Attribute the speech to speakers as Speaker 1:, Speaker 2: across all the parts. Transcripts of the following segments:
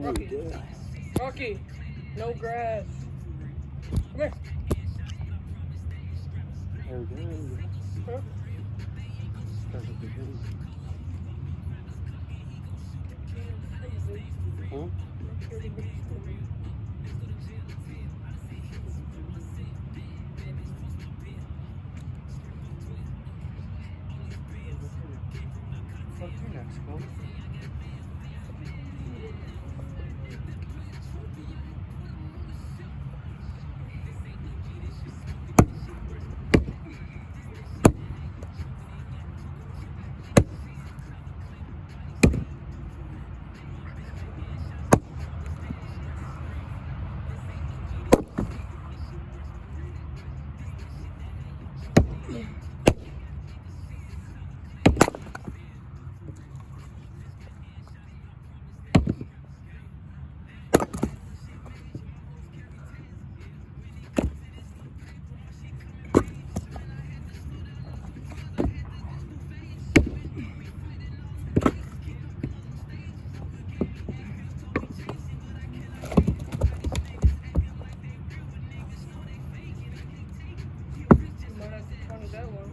Speaker 1: Rocky. Rocky. No grass. Come here.
Speaker 2: There we go.
Speaker 1: Huh?
Speaker 2: Start with the hoodie. Huh? Fuck you next, bro.
Speaker 1: Might have to try that one.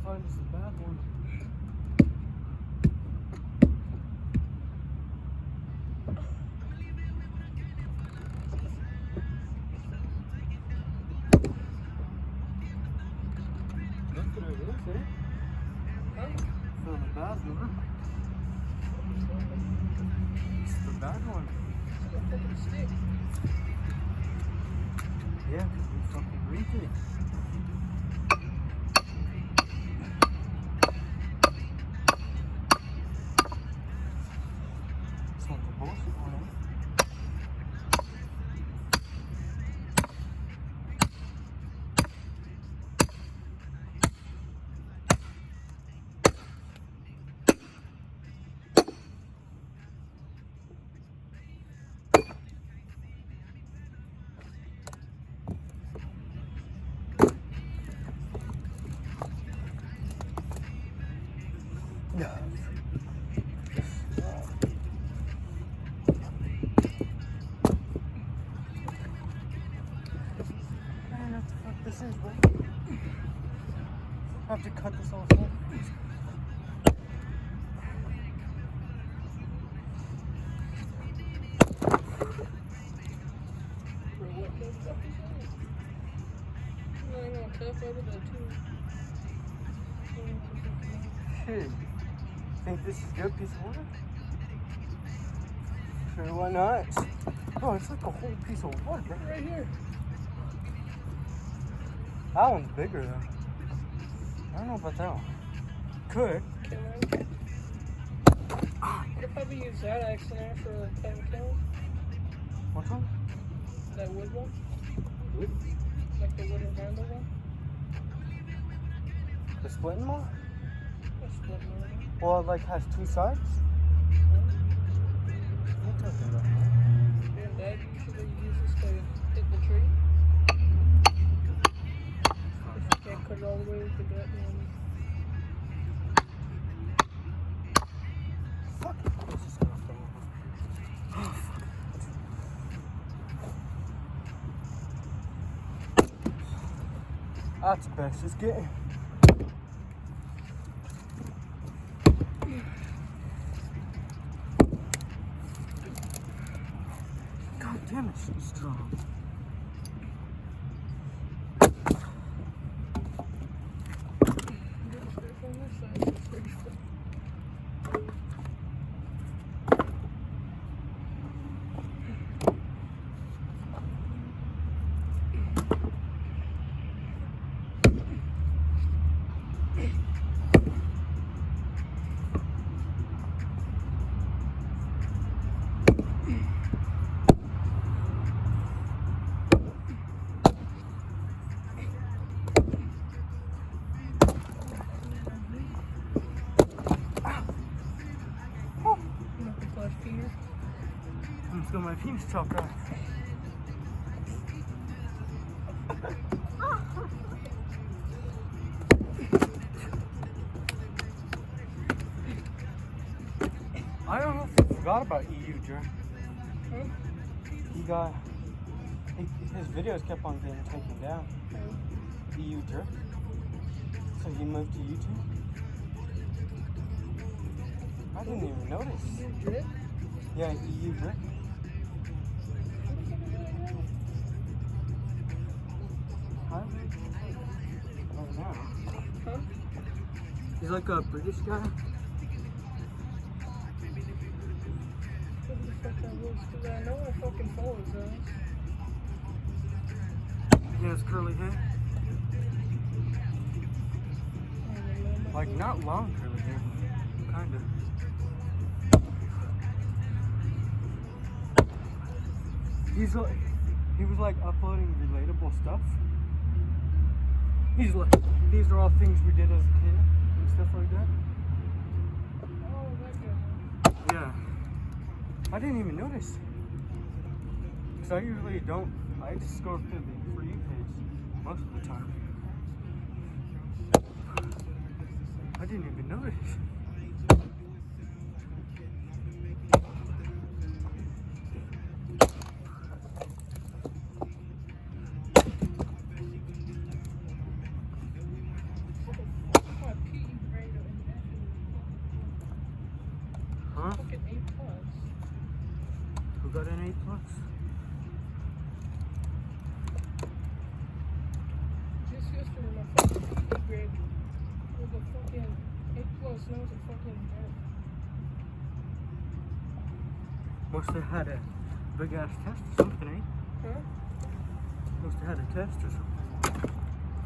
Speaker 2: Find us a bad one. Look at it, eh?
Speaker 1: Huh?
Speaker 2: Found a bad one. It's the bad one.
Speaker 1: Fucking stick.
Speaker 2: Yeah, because we fucking reached it. It's not the bullshit one, eh? Yeah. Man, what the fuck this is, bro? I have to cut this off. Huh?
Speaker 1: Bro, what the fuck is that? You ain't gonna tough over that too.
Speaker 2: Shit. Think this is a good piece of wood? Sure, why not? Oh, it's like a whole piece of wood, bro.
Speaker 1: Right here.
Speaker 2: That one's bigger, though. I don't know about that one. Could.
Speaker 1: Okay, man. You could probably use that axe in there for cutting kills.
Speaker 2: Which one?
Speaker 1: That wood one.
Speaker 2: Wood?
Speaker 1: Like the wooden handle one.
Speaker 2: The splitting one?
Speaker 1: That's what I'm doing.
Speaker 2: Well, it like has two sides? What are you talking about, man?
Speaker 1: And Dad usually uses to hit the tree. If you can't cut it all the way with the gut, then
Speaker 2: Fuck. This is gonna fall over. Oh, fuck. That's best it's getting. nice and strong. Let's go my penis chopped off. I don't know if he forgot about EU Jerk. He got his videos kept on getting taken down. EU Jerk. So he moved to YouTube. I didn't even notice. Yeah, EU Jerk. Huh? Oh no.
Speaker 1: Huh?
Speaker 2: He's like a British guy.
Speaker 1: What the fuck that was? Because I know I fucking follow his ass.
Speaker 2: He has curly hair. Like not long curly hair, but kind of. He was like uploading relatable stuff. He's like, these are all things we did as a kid and stuff like that.
Speaker 1: Oh, that guy.
Speaker 2: Yeah. I didn't even notice. Because I usually don't, I just scroll through the For You page most of the time. I didn't even notice. Huh?
Speaker 1: Fucking A+.
Speaker 2: Who got an A+?
Speaker 1: Just yesterday, my fucking grade was a fucking A+. Now it's a fucking F.
Speaker 2: Must have had a big ass test or something, eh?
Speaker 1: Huh?
Speaker 2: Must have had a test or something.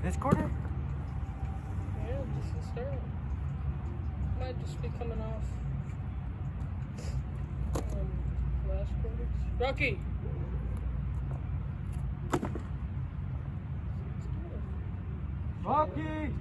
Speaker 2: This quarter?
Speaker 1: Yeah, just the start. Might just be coming off. Last quarter. Rocky!
Speaker 2: Rocky!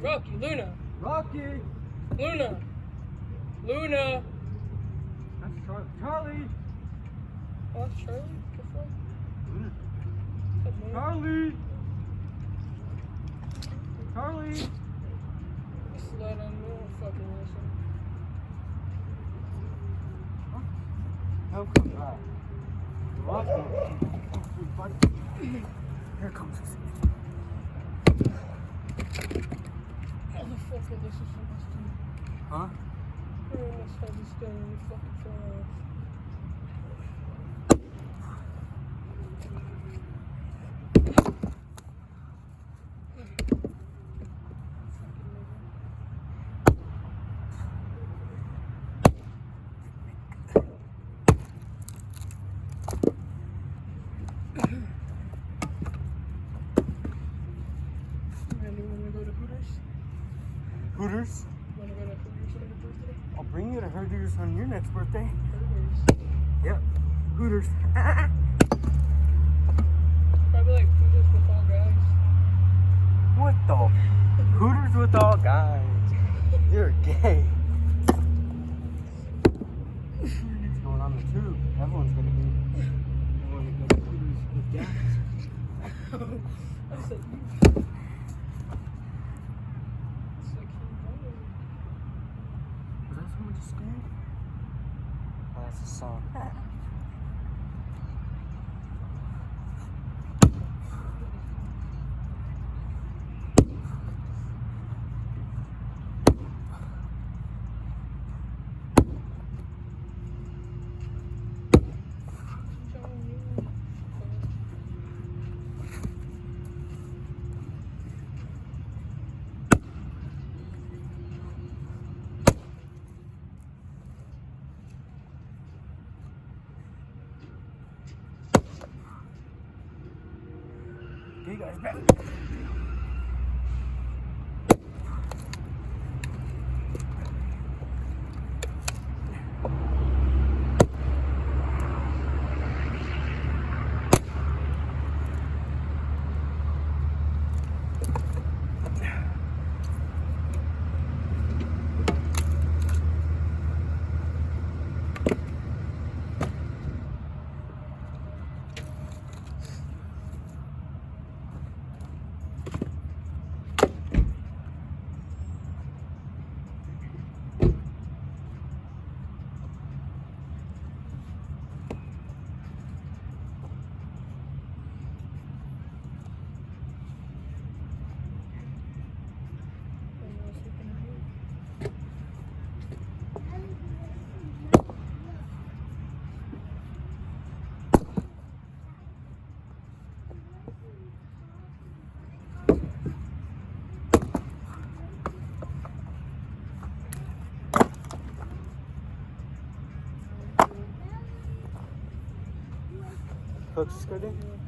Speaker 1: Rocky! Luna!
Speaker 2: Rocky!
Speaker 1: Luna! Luna!
Speaker 2: That's Charlie!
Speaker 1: Oh, that's Charlie? The fuck?
Speaker 2: Luna.
Speaker 1: What's up, Luna?
Speaker 2: Charlie! Charlie!
Speaker 1: Just let him know. Fucking listen.
Speaker 2: He'll come back. Rocky! Here comes his.
Speaker 1: Motherfucker, this is supposed to.
Speaker 2: Huh?
Speaker 1: I almost had this done and you fucking fell off.
Speaker 2: Hooters?
Speaker 1: Wanna go to Hooters on your birthday?
Speaker 2: I'll bring you to Hooters on your next birthday.
Speaker 1: Hooters.
Speaker 2: Yep. Hooters.
Speaker 1: Probably like Hooters with all guys.
Speaker 2: What the? Hooters with all guys. You're gay. It's going on the tube. Everyone's gonna be. You wanna go to Hooters with guys?
Speaker 1: I said you. It's like
Speaker 2: Was that someone just screaming? Oh, that's a song. Cook's good.